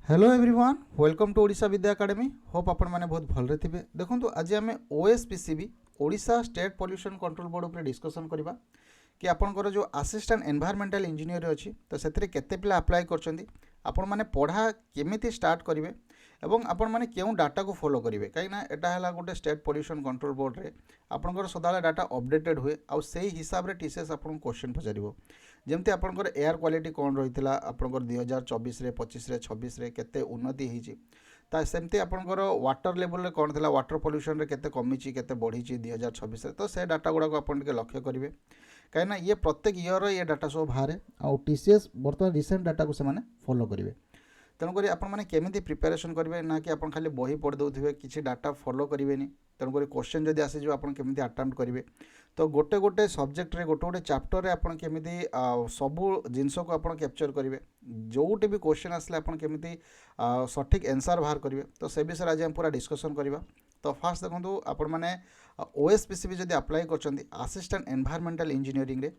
Hello everyone welcome to Odisha Vidya academy hope आपण मैंने बहुत भलरे थे। देखो आज आम OSPCB Odisha state pollution control board उपर डिस्कसन करवा कि आपंकर जो असिस्टेंट एनवायरमेंटल इंजीनियर अच्छी तो से केते पिला अप्लाई कर आपण मैंने पढ़ा केमिति स्टार्ट करेंगे और आपण मैंने क्यों डाटा को फॉलो करेंगे कहीं यहाँ गोटे स्टेट पॉल्यूशन कंट्रोल बोर्ड रे आपंकर सदा डाटा अपडेटेड हुए आउ से हिसाब से टीसीएस आपको क्वेश्चन पचार जमती आपंकर एयर क्वालिटी कौन रही है आपंकर 2024 25 26 केते उन्नति होती सेमती आपंकर वाटर लेवल कौन थी वाटर पॉल्यूशन रे केते कमी केते बढ़ी 2026 तो से डाटा गुड़ाक आप लक्ष्य करेंगे कहीं ये प्रत्येक इयर ये डाटा सब बाहर आउ टीसीएस बर्तमान रिसेंट डाटा को से फॉलो करेंगे तेणुक आपमि प्रिपेरेसन करेंगे ना कि आप खाली बही पढ़ी दौथे किसी डाटा फॉलो करेंगे तेणुक क्वेश्चन जब आसीज आपमि अटेम्प्ट करेंगे तो गोटे गोटे सब्जेक्ट रे गोटे गोटे चैप्टर रे आपन केमिति सबू जिनस को आप कैप्चर करेंगे जोटे भी क्वेश्चन आसले आप केमिति सठिक आंसर बाहर करेंगे तो से विषय आज हम पूरा डिस्कसन करवा। तो फास्ट देखो आपण मैंने ओएसपीसीबी जब अप्लाई कर असिस्टेंट एनवायरमेंटल इंजीनियरिंग रे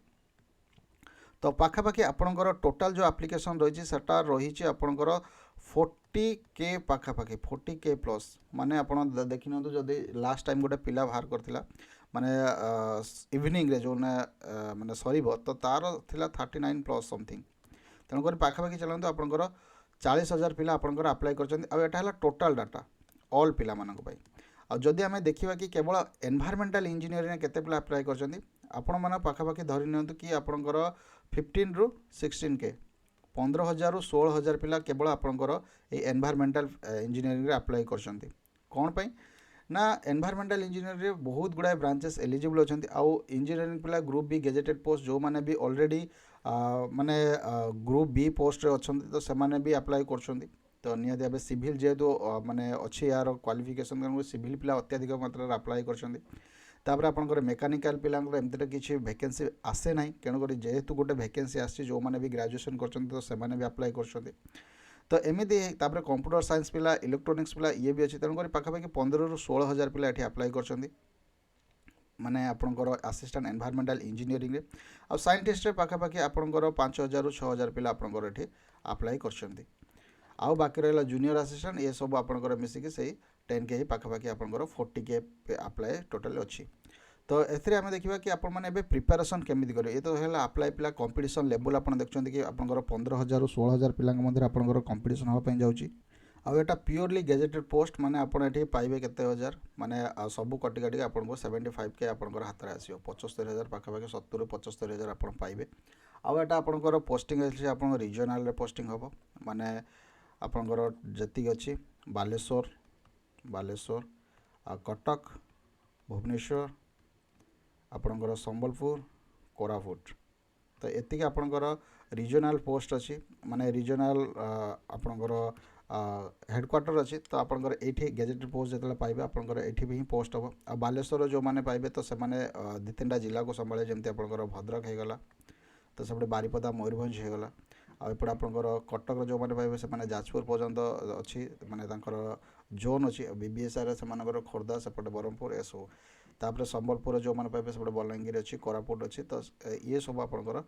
तो पाखापाखि आपणकर टोटाल जो एप्लिकेशन रही सेटा रही आपणकर 40K पाखापाखि 40K प्लस माने आप देखी नि जदि लास्ट टाइम गोटे पिला बाहर करथिला माने इवनिंग रे जो माने सरीब तो तार थिला 39 प्लस समथिंग तेणुक पाखापाखि चलते आपणकर 40,000 पिला आपणकर अप्लाई कर टोटाल डाटा ऑल पिला मानक पई। आ जदि आम देखा कि केवल एनवायरमेंटल इंजीनियरिंग केते पिला अप्लाई कर आपण मैंने पाखापाखि धरी नियंतु कि आपणकर 15 ରୁ 16K 15,000 ରୁ 16,000 पिला केवल आपणकर एनवायरमेंटल इंजीनियरिंग रे अप्लाई करछंती कोन पई ना एनवायरमेंटल इंजीनियरिंग रे बहुत गुड़ाए ब्रांचेस एलिजिबल अच्छी आउ इंजीनियरिंग पिला ग्रुप बी गेजेटेड पोस्ट जो मैंने भी ऑलरेडी माने ग्रुप बी पोस्ट रे अच्छंती तो से माने भी अप्लाई करछंती तो निहाती भाव सिविल जेहेतु माने अच्छी यार क्वालिफिकेशन सिविल पिला अत्याधिक मात्रा अप्लाई करछंती तापर आपंकर मेकानिकल पिलांकर एमती किसी वैकेंसी आसे ना तेणुक जेहेतु गोटे वैकेंसी आसी जो मैंने भी ग्रेजुएशन कर तो से भी अप्लाई कर तो एमती कंप्यूटर साइंस पिला इलेक्ट्रोनिक्स पिला ये भी अच्छी तेणुक पाखापाखि 15 ରୁ 16,000 पिला ये अप्लाई कर माने आपंकर असिस्टेंट एनवायरमेंटल इंजीनियरिंग रे आ साइंटिस्ट रे पाखापाखि आपंकर 5,000 ରୁ 6,000 पिला आपंकर ये अप्लाई कर आउ बाकी रहा जूनियर असिस्टेंट ये सब आपंकर मिसिक से 10K ही पाखापाखि आपंकर 40K अप्लाई टोटाल अच्छी। तो एथिरे आमे देखिबा कि आपण माने एबे प्रिपरेशन केमिति करिवे ये तो हैला अप्लाई पिला कंपटीशन लेवल आपण देखछन्ती कि आपनकर 15,000 ରୁ 16,000 पिलांक मध्ये आपनकर कंपटीशन होबा पई जाउची आ एटा प्योरली गेजेटेड पोस्ट माने आपण एठी पाइबे केते हजार माने सब कटि कटि आपनको 75K आपनकर हाथ रे आसीयो 75,000 पाखापाखि 70 ରୁ 75,000 आपण पाइबे आ एटा आपनकर पोस्टिंग अछि आपण रीजनल रे पोस्टिंग होबो माने आपनकर जति अछि बालेश्वर कटक भुवनेश्वर आपणकर संबलपुर कोरापुट तो एति आपणकर रीजनल पोस्ट अच्छी माने रीजनल आपणकर हेडक्वार्टर अच्छी तो आपणकर एठी गेजेटेड पोस्ट जो पाइबे आपणकर एठी भी पोस्ट हम आ बालेश्वर जो मैंने पाइबे तो से माने 2-3टा जिला को संभाले जमती आपणकर भद्रक होगला तो सेपटे बारिपदा मयूरभंज होगला आउट आपणकर कटक जो मैंने पाइबे से माने जाजपुर पर्यंत अच्छी माने तांकर जोन अच्छी बीबीएसआर से खोर्धा सेपटे ब्रह्मपुर ए सब तापर संबलपुर जो मैंने पाइबे सेपटे बलांगीर अच्छी कोरापुट अच्छी तो ये सब आपणकर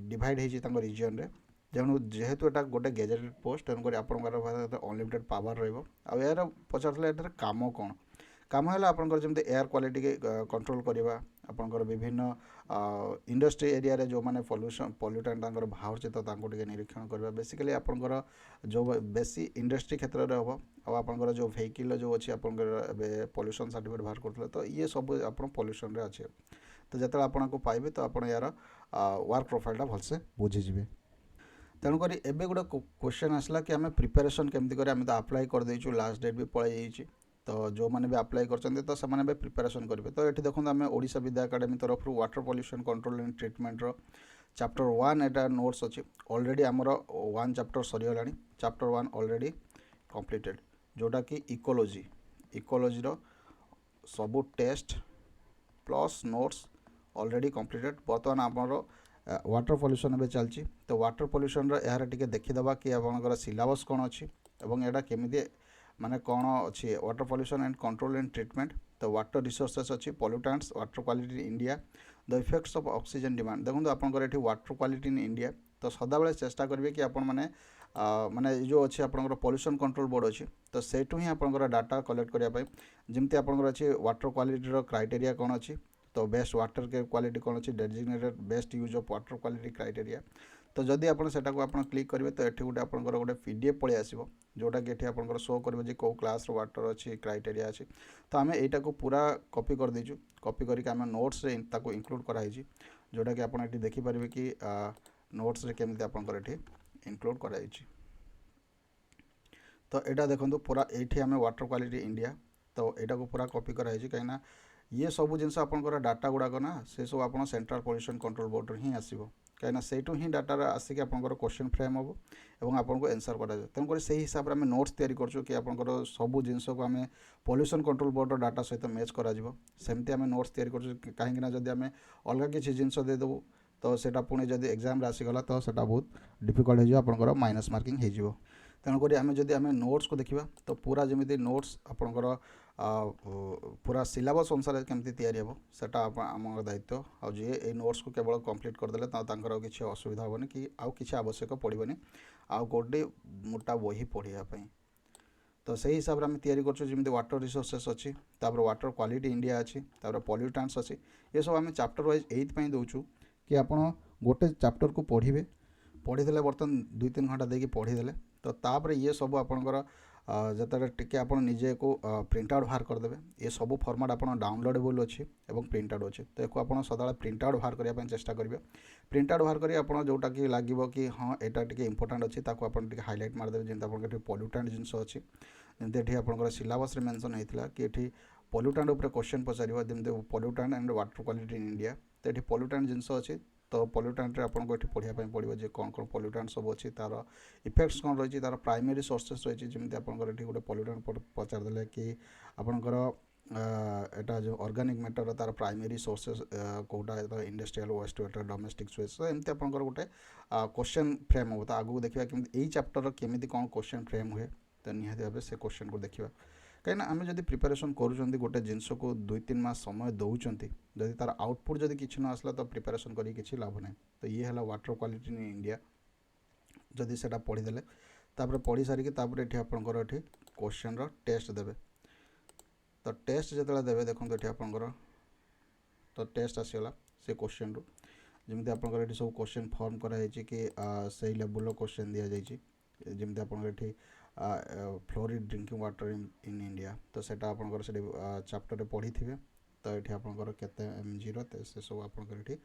डिवाइड होती रिजन रे जेणु जेहेतु एटा गोटे गेजेटेड पोस्ट तेणुक आपंकर अनलिमिटेड पावर रहा पचार एटार काम कौन काम है आपंकर जमी एयर क्वालिटी कंट्रोल करवा आपंकर विभिन्न इंडस्ट्री एरिया रे जो माने पॉल्यूटेंट बाहर तो निरीक्षण करवा बेसिकली आपंकर जो बेसी इंडस्ट्री क्षेत्र में हम आपंकर जो व्हीकल जो अच्छी आपंकर पॉल्यूशन सर्टिफिकेट बाहर करते तो ये सब आप पॉल्यूशन रे अच्छे तो जो आपको पाइबे तो आप यार वर्क प्रोफाइलटा भलसे बुझीजे तेणुक एवं गोटे क्वेश्चन आसला कि आम प्रिपेरेसन केमती करें आम तो अप्लाई कर देचु लास्ट डेट भी पलि जाइए तो जो मैंने भी अप्लाई करते तो से प्रिपेरेसन करेंगे तो ये देखो आम ओडिशा विद्या एकेडमी तरफ water pollution control and treatment chapter 1 एटा नोट्स अच्छी ऑलरेडी आमर 1 चैप्टर सरीगला चैप्टर 1 ऑलरेडी कंप्लीटेड जोटा कि इकोलॉजी सबू test plus notes already completed बर्तमान आमर वाटर पॉल्यूशन भी चलती तो वाटर पॉल्यूशन यार टिके देखीदबा कि आपनकर सिलेबस कौन अच्छी और यहाँ केमी माने कौन अच्छी water pollution and control and treatment तो वाटर रिसोर्सेस अच्छी pollutants water quality in India the effects of oxygen demand देखो आपंकर ये वाटर क्वालिटी इन इंडिया तो सदाबले चेष्टा करेंगे कि आपण मैंने माने जो अच्छे आपंकर पॉल्यूशन कंट्रोल बोर्ड अच्छी तो सेठू ही आपंकर डाटा कलेक्ट करने जमती आपंकर अच्छे वाटर क्वालिटी क्राइटेरिया कौन अच्छी तो बेस्ट वाटर के क्वालिटी कौन अच्छी designated best use of water quality criteria तो जदि आप क्लिक करेंगे तो ये गोटे आपंकर गोटे पीडीएफ पलि आसो जोटा कि ये आपंकर शो कर कौ क्लास वाटर अच्छी क्राइटेरिया अच्छी तो आम यहाँ को पूरा कॉपी कर दीचु कॉपी करके आम नोट्स इंक्लूड कराई जोटा कि आप देखिपारे कि नोट्स रे केमती आपंकर ये इंक्लूड कराई तो यहाँ देखो पूरा ये आम वाटर क्वालिटी इंडिया तो यहाँ को पूरा कॉपी कराई कहीं ये सब जिन आपंकर डाटा गुड़ाक ना से सब आप सेंट्रल पॉल्यूशन कंट्रोल बोर्ड ही आसो कहीं से ही डाटा आसिक आपंकर क्वेश्चन फ्रेम हम और आपको आंसर करा तेणुक से हिसाब से आम नोट्स तैयारी करूँ कि आपंकर सब जिनस को आम पॉल्यूशन कंट्रोल बोर्ड डाटा सहित मैच करमती आम नोट्स तैयारी करूँ कहीं जब आम अलग किसी जिनस देदेबू तो सेटा पुणी जब एग्जाम आसीगला तो सेटा बहुत डिफिकल्ट हो आपंकर माइनस मार्किंग हो तेणुक आम जब आम नोट्स को देखा तो पूरा जमी नोट्स आपंकर पूरा सिलेबस अनुसार केमती तैयारी हो सेटा आम दायित्व आ जी ए नोट्स को केवल कंप्लीट करदे किसी असुविधा हेनी कि आउ किसी आवश्यक पड़ोनी आउ गोटे मोटा बही पढ़ाई तो सही हिसाब से आम तैयारी करमी वाटर रिसोर्सेस अच्छी तापर वाटर क्वालिटी इंडिया अच्छी तापर पॉल्यूटेंट्स अच्छी ये सब आम चैप्टर वाइज एइथपाई दौचु कि आपड़ गोटे चैप्टर को पढ़े पढ़ीदे बर्तमान 2-3 घंटा देकी पढ़ीदे तो तापर ये सब आपंकर जिते टी आप निजे को प्रिंट आउट बाहर करदे ये सब फॉर्मेट आप डाउनलोडेबल अच्छी और प्रिंट आउट अच्छी तो आप सदा प्रिंट आउट बाहर करने चेष्टा करेंगे प्रिंट आउट बाहर करेंगे आप जोटा कि लगे कि हाँ यहाँ टी इंपोर्टाट अच्छी आप हाइलाइट मारदेवे जमी आप पॉल्यूटेंट जिनस अच्छी जमी आप सिलेबस मेंशन होता कि ये पॉल्यूटेंट उपर क्वेश्चन पचार जमी pollutant and water quality in India तो ये पॉल्यूटेंट जिनस अच्छी तो पॉल्यूटेंट आपको ये पढ़ाई पड़ो जे कौन कौन पॉल्यूटेंट सब अच्छी तार इफेक्ट्स कौन रही तार प्राइमरी सोर्सेस रही जमी आपंकर ये गोटे पॉल्यूटेंट पचारदे कि आपंकर एटा जो ऑर्गेनिक मैटर तार प्राइमरी सोर्सेस कोटा तो इंडस्ट्रियल वेस्ट वाटर डोमेस्टिक स्वेस्ट तो एमती आपंकर गोटे क्वेश्चन फ्रेम हो तो आगू देखा कि यही चैप्टर केमी कौन क्वेश्चन फ्रेम हुए तो निहाती भाव से क्वेश्चन को देखा कहीं आम जब प्रिपेरेसन करुँच गोटे जिनस को 2-3 मास समय दौरान जदि तार आउटपुट जदि किसी न आसला तो प्रिपेरेसन करी किसी लाभ ना तो ये है वाटर क्वालिटी इन इंडिया जदि से पढ़ीदे तापर पढ़ी सारिकी ये आपंकर ये क्वेश्चन टेस्ट देवे तो टेस्ट जो देवे देखो ये आपंकर तो टेस्ट आसीगला से क्वेश्चन रू जमी आपंकर ये सब क्वेश्चन फॉर्म कराई कि से लेवल क्वेश्चन दि जाइए जमी आपंकर ये fluoride drinking water in India तो सेटा आपंकर से चैप्टर पढ़ी थे तो ये आपंकर केते mg से सब आपंकर ये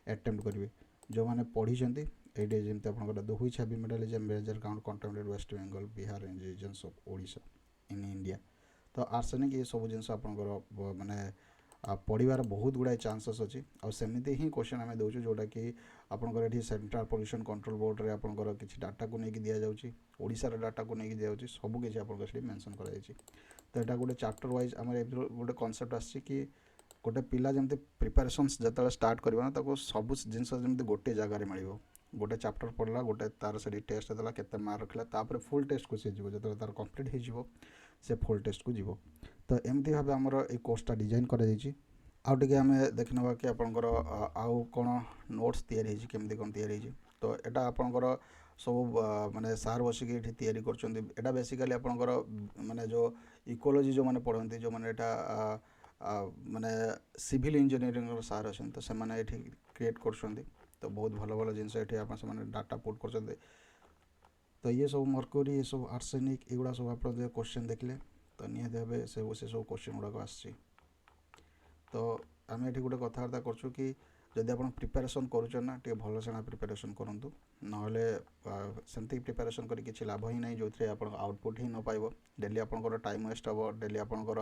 अटेम्प्ट करेंगे जो मैंने पढ़ी ये जमी आपंकर the which have been metal major count contaminated West Bengal Bihar and regions of Odisha in India तो आर्सेनिक ये सब जिन आपंकर माने पढ़ार बहुत गुड़ाए चांसेस अच्छी और सेमती ही क्वेश्चन आम दूसरे जोटा कि आपंकर ये सेंट्रल पॉल्यूशन कंट्रोल बोर्ड रे आपंकर किसी डाटा को लेकिन दि जाऊँगी ओडिशार डाटा को लेकिन दि जाऊँगी सबकि आपंकर मेंशन कर तो यहाँ गोटे चैप्टर वाइज आम गोटे कॉन्सेप्ट आसी कि गोटे पिला जमी प्रिपेरेसन्स जो स्टार्ट करना ताको सब जिनस जमी गोटे जगार मिल गोटे चैप्टर पढ़ला गोटे तार से टेस्ट देला केते मार्क रखला तापर फुल टेस्ट को सी जीव जो तार कंप्लीट हो से फुल टेस्ट को जीव तो एमती भाव आमर ये कोर्सटा डिजाइन कराई आउ टे आम देखना कि आपंकर आउ कौन नोट्स तैयारी केमती कौन तैयारी तो यहाँ आपंकर सब माने सार बसिक ये तैयारी कर बेसिकली आपंकर माने जो इकोलॉजी जो मैंने पढ़ती जो मैंने माने सिविल इंजीनियरिंग सार अच्छे तो से मैंने ये क्रिएट कर तो बहुत भल भल जिनस ये डाटा पुट कर तो ये सब मर्क्यूरी ये सब आर्सेनिक एगुड़ा सब आप क्वेश्चन देखले तो निहाती भाव से सब क्वेश्चन गुड़ाक आसी तो आम ये गोटे कथबार्ता करछु कि जदि आप प्रिपेरेसन करुना टे भल से प्रिपेरेसन करूँ ना सेमती प्रिपेरेसन कर किसी लाभ ही ना जो आप आउटपुट ही न पाइब डेली आपंकर टाइम वेस्ट हम डेली आपंकर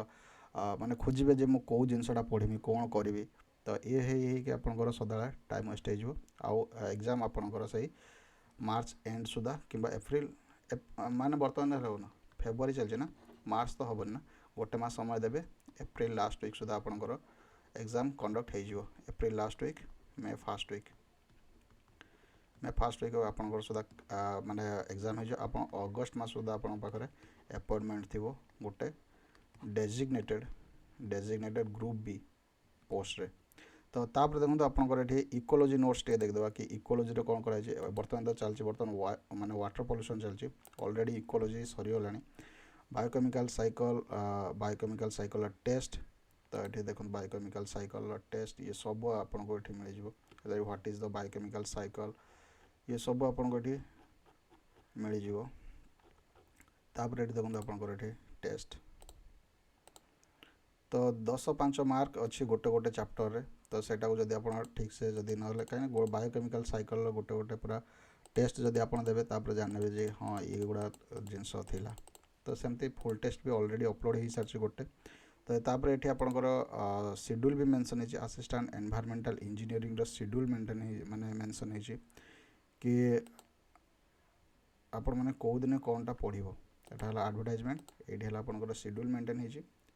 माने खोजे जे मुझे कौ जिनसा पढ़ी कौन करी तो ये कि आपंकर सदा टाइम वेस्ट हो आउ एग्जाम आपंकर सही मार्च एंड सुधा कि एप्रिल माने बर्तमान ना फेब्रुआरी चलছে ना मार्च तो हेनी ना गोटे मास समय देवे एप्रिल लास्ट वीक सुधा आपंकर एग्जाम कंडक्ट हो एप्रिल लास्ट वीक मे फर्स्ट वीक आपंकर सुधा माने एग्जाम हो आप अगस्ट मास सुधा आपण पाखरे अपॉइंटमेंट थी गोटे डेजिग्नेटेड ग्रुप बी पोस्ट रे तो तापर देखो आपंकर ये इकोलोजी नोट्स टे देखदेवा कि इकोलोजी कौन कर बर्तमान तो चलती बर्तमान माने वाटर पॉल्यूशन चलती ऑलरेडी इकोलोजी सरीगला बायोकेमिकल साइकिल टेस्ट तो ये देखो बायोकेमिकल साइकिल टेस्ट ये सब आपको ये मिल what is the biochemical cycle ये सब आपको ये मिल तापर ये देखो आपंकर ये टेस्ट तो 10-5 मार्क अच्छी गोटे गोटे चैप्टर रे तो सेटा को जदि आप ठीक से जदि ना कहीं बायोकेमिकल साइकिल गोटे गोटे पूरा टेस्ट जदि आप देवे तापर जानवे जे हाँ ये गुड़ा जिनस थिला तो सेमती फुल टेस्ट भी ऑलरेडी अपलोड हो सारी गोटे तो तापर ये आपंकर शेड्यूल भी मेंशन है असिस्टेंट एनवायरमेंटल इंजीनियरिंग रो शेड्यूल मेंटेन माने मेंशन है कि आपण माने को दिन कौनटा पढ़ो एटा एडवर्टाइजमेंट ये आपंकर शेड्यूल मेंटेन है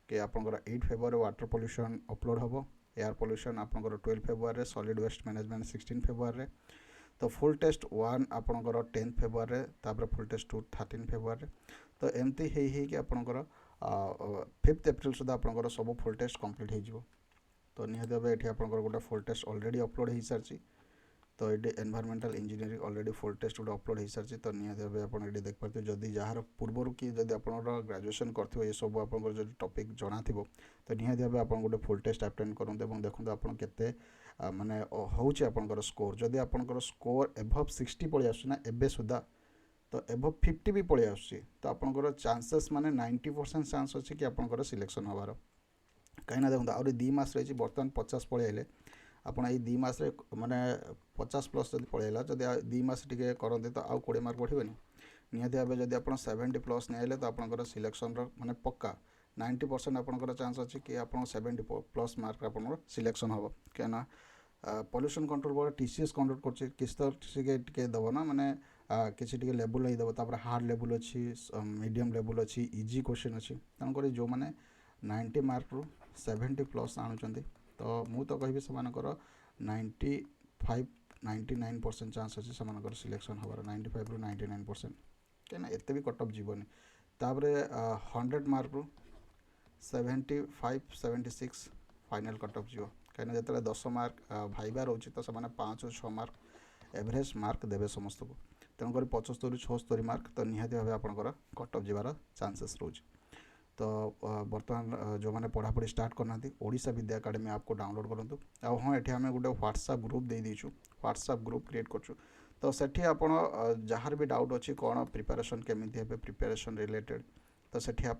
कि आपंकर 8 फेब्रुआरी वाटर पॉल्यूशन अपलोड हम एयर पॉल्यूशन आपंकर 12 February solid waste management 16 February तो फुल टेस्ट 1 आपंकर 10 फेब्रुआरी तापर फुल टेस्ट 2 13 फेब्रुआरी तो एमती है कि आपंकर 5 एप्रिल सुधा आपंकर सब फुल टेस्ट कंप्लीट हो तो निहाती भाव ये आपंकर गोटे फुल टेस्ट ऑलरेडी अपलोड हो सारी तो ये environmental engineering already full test गोटे अपलोड हो सारी तो निहाती भाव आप ये देखिए जदि जार पूर्वर कि जब आप ग्रेजुएशन कर ये सब आप टॉपिक जना थो तो निहाती भाव आप गोटे फुल टेस्ट अटेंड करूँ देखो आप माने होचे आपनकर स्कोर जदि आपनकर स्कोर एभव 60 पड़े आसना एबे सुधा तो एभव 50 भी पड़े आसुची तो आपनकर चांसेस माने 90% चांस अच्छे कि आपनकर सिलेक्शन हबार कहीं देखो आउरी 2 मास रही बर्तमान 50 पड़े आइले आपड़ ये 2 मास माने 50 प्लस जब पड़े जदि 2 मास टे करते तो आउ 20 मार्क बढ़िबनी निहाती भाव जदि आप 70 प्लस नहीं आइले तो आपनकर सिलेक्शन माने पक्का 90% आपनकर चांस अच्छे कि आप 70 प्लस मार्क आप सिलेक्शन हम क्या pollution control board TCS conduct कर किस तो दब ना माने किसी लेवल ही दब हार्ड लेवल अच्छी मीडियम लेवल अच्छी इजी क्वेश्चन अच्छी तेणुक जो मैंने 90 मार्क रु 70 प्लस आणुंट तो मु तो कहि से 95-99% चांस अच्छे से सिलेक्शन हबार 95 रु 99% कहीं एत भी कट ऑफ जीवनी तापर 100 मार्क रु 75-76 फाइनल कट ऑफ जीव कहीं जो 10 मार्क भाइबा रोचे तो से 5-6 मार्क एवरेज मार्क देवे समस्त को तेणुक 75-76 मार्क तो निहाती भाव आपंकर कट ऑफ जीवार चांसेस रोचे तो बर्तमान जो मैंने पढ़ापढ़ी स्टार्ट करना ओडिशा विद्या एकेडमी ऐप को डाउनलोड करूँ आ हाँ ये आम गोटे व्हाट्सएप ग्रुप दे दीचु व्हाट्सएप ग्रुप क्रिएट करूँ तो सेठी आप जार भी डाउट अच्छी कौन प्रिपेरेसन केमी हे प्रिपेरेसन रिलेटेड तो सेठी आप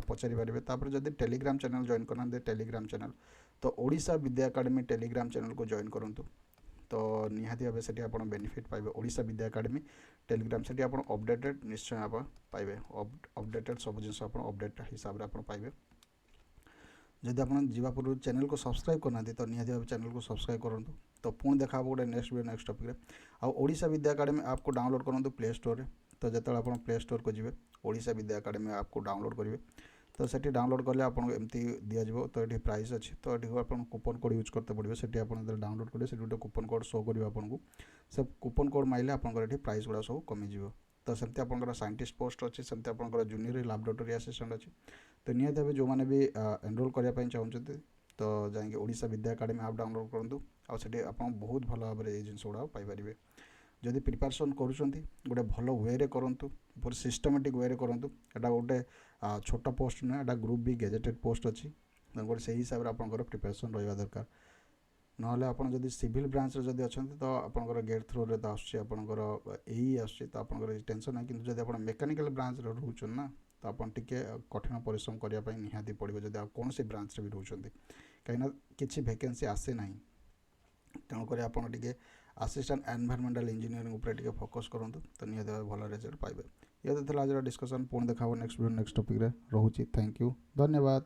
पचारि पारे तापर जदि टेलीग्राम चैनल जॉइन करना टेलीग्राम चैनल तो Odisha Vidya academy Telegram channel को जॉइन करूँ तो निहाती भाव से आप बेनिफिट पाइबे ओडिशा विद्या एकेडमी टेलीग्राम से आप अपडेटेड निश्चय आप पाइबे अपडेटेड सब जिन आप अपडेट हिसाब से आप पाइबे जदि आप जीवा पूर्व चैनल को सब्सक्राइब करना तो निहाती भाव चैनल को सब्सक्राइब करूँ तो पुणी देखा गोटे नेक्स्ट वीडियो नेक्स्ट टॉपिक आउ ओडिशा विद्या एकेडमी ऐप को डाउनलोड करूँ प्ले स्टोर रे तो जो आप प्ले स्टोर को जी ओडिशा विद्या एकेडमी ऐप को डाउनलोड करेंगे तो सेठी डाउनलोड कले आपको एमती दिज्व तो ये प्राइस अच्छी तो ये आप कूपन कोड यूज करते पड़े से डाउनलोड करेंगे से गोटे कूपन कोड शो कर आपको से कूपन कोड माइले आपंकर प्राइस गुड़ा सब कमिज तो सेमती आपंकर साइंटिस्ट पोस्ट अच्छी सेमती आपंकर जूनियर लैबोरेटरी असिस्टेंट अच्छी तो निहाती भाव जो मैंने भी एनरोल करने चाहते तो जाकि Odisha Vidya academy app download करूँ आठ आप बहुत भल भाव ये जिन गुड़ा पाइपर जदि प्रिपेरेसन करुँच गोटे भल वे करूँ पूरा सिस्टमेटिक वे करूँ एटा गोटे छोट पोस्ट नुहे एटा ग्रुप भी गेजेटेड पोस्ट अच्छी गोटे से हिसाब से आपंकर प्रिपेरेसन रहा दरकार ना आप सिविल ब्रांच जदि अच्छा तो आपंकर गेट थ्रू रे तो आसपर यही तो आपंकर टेंशन ना कि जब आप मेकानिकल ब्रांच रोच ना तो आप कठिन परिश्रम करने निहाती पड़ो जब आप कौन सी ब्रांच भी रोच कहीं किसी वैकेंसी आसे ना तेणुक आप असिस्टेंट एनवायरमेंटल इंजीनियरिंग उपर फोकस करूँ तो निहाती भाव भल रिजल्ट पाइबे ये तो आज डिस्कसन पुणी देखा नेक्स्ट वीडियो नेक्स्ट टॉपिक रे रोची थैंक यू धन्यवाद।